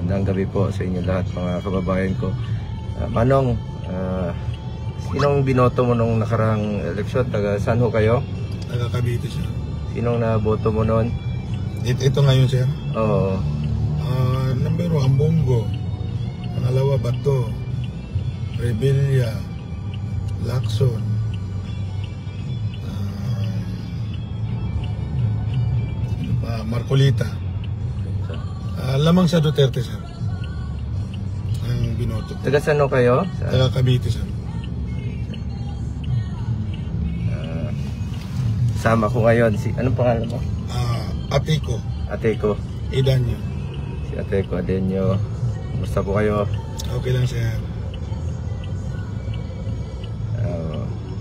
Magandang gabi po sa inyo lahat mga kababayan ko. Manong, sinong binoto mo nung nakarang eleksyon? Taga saan ho kayo? Taga Cavite, sir. Sinong naboto mo noon? Ito ngayon, sir. Oo. Number 1, Bongo. Pangalawa, Bato. Rebilla. Lacson. Marcolita. Lamang sa Duterte, sir. Ang binoto. Taga saan ho kayo? Taga Cavite, sir. Sama ko ngayon. Anong pangalan mo? Ateko. Ateko. Idanyo. Si Ateko Adenyo. Kumusta po kayo? Okay lang, sir.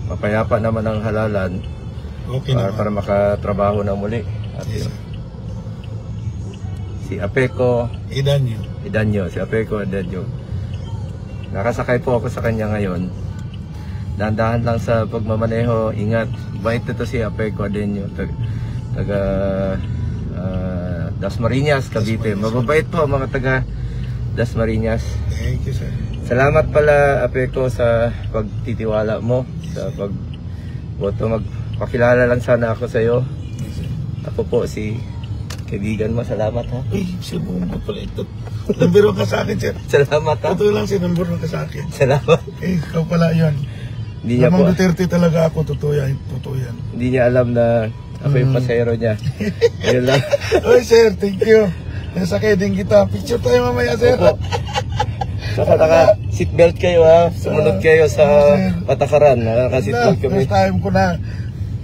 Mapayapa naman ang halalan. Okay naman. Para makatrabaho na muli. Yes, sir. Si Ateko Idanyo. Si Ateko Adenyo. Nakasakay po ako sa kanya ngayon. Dahan-dahan lang sa pagmamaneho. Ingat. Bait ito si Ateko Adenyo. Taga Dasmariñas, Cavite. Mababait po ang mga taga Dasmariñas. Thank you, sir. Salamat pala, Ateko, sa pagtitiwala mo. Sa pagboto. Magpakilala lang sana ako sa iyo. Yes, sir. Ako po si kaibigan mo. Salamat, ha. Uy, sir, mo pala ito. Number 1 ka sa akin, sir. Salamat, ha. Totoo lang, sir, number 1 ka sa akin. Salamat. Ikaw pala yun. Hindi niya po, Duterte talaga ako, totoo yan. hindi niya alam na ako yung pasero niya. Ayun lang. Uy, sir, thank you. Nasakay din kita. Picture tayo mamaya, sir. Opo. Saka naka-seatbelt kayo, ha. Sumunod kayo sa patakaran. Naka-seatbelt kami. First time ko na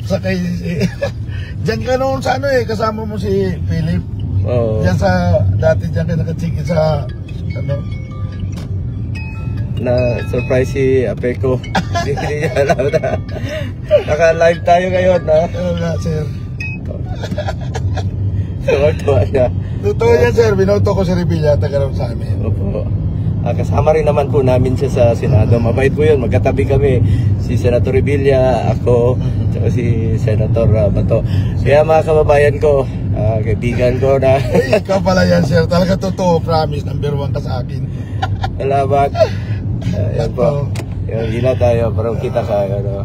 sakay. Diyan ka noon sa ano kasama mo si Philip. Oo. Diyan sa, dati diyan ka nakachikin sa, ano. Na-surprise si Ateko. Hindi niya alam na. Naka-live tayo ngayon, ha. Wala, sir. Tuwa niya. Totoo yan, sir. Binoto ko si Rebilla, taga sa amin. Opo. Kasama rin naman po namin siya sa Senado. Mabait po yun. Magkatabi kami. Si Senator Rebilla, ako, at si Senator Bato. Kaya mga kababayan ko, kaibigan ko na. Uy, ikaw pala yan, sir. Talaga totoo. Promise, number 1 ka sa akin. Salamat. Yan po. Yung hila tayo. Parang kita ka. Ano.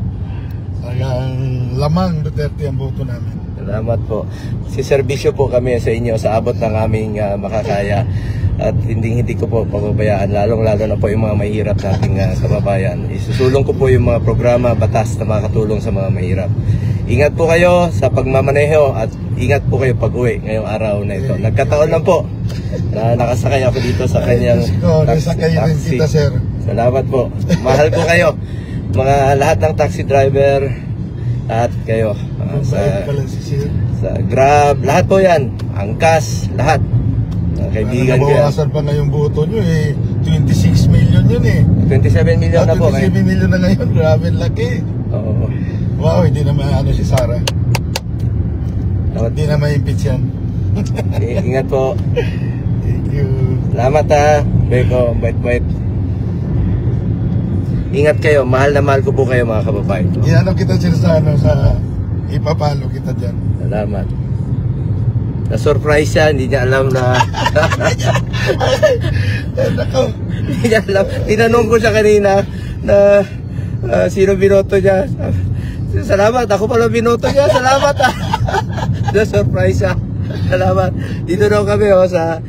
Talagang lamang Duterte ang boto namin. Salamat po. Si serbisyo po kami sa inyo sa abot ng aming makakaya. At hindi ko po pababayaan, lalong-lalo na po yung mga mahirap nating kababayan. Isusulong ko po yung mga programa, batas na makatulong sa mga mahirap. Ingat po kayo sa pagmamaneho at ingat po kayo pag-uwi ngayong araw na ito. Nagkataon lang po na nakasakay ako dito sa kanyang taxi. Salamat po. Mahal ko kayo. Mga lahat ng taxi driver, lahat kayo. Sa Grab, lahat po yan. Angkas, lahat. Kaibigan ko yan. Nabawasan pa na yung boto nyo 26 million yun 27 million na po. 27 million na ngayon, grabe laki. Oo. Wow, hindi na ano si Sara. Hindi na ma-impeach yan. Ingat po. Thank you. Salamat, ha. Beko, bait. Ingat kayo, mahal na mahal ko po kayo mga kababayan ko. Iano kita sa ipapalo kita dyan. Salamat. Na-surprise siya, hindi niya alam na hindi niya alam. Tinanong ko siya kanina na sino binoto niya. Salamat, ako pala binoto niya. Salamat, ha. Na-surprise siya. Salamat. Dito daw kami sa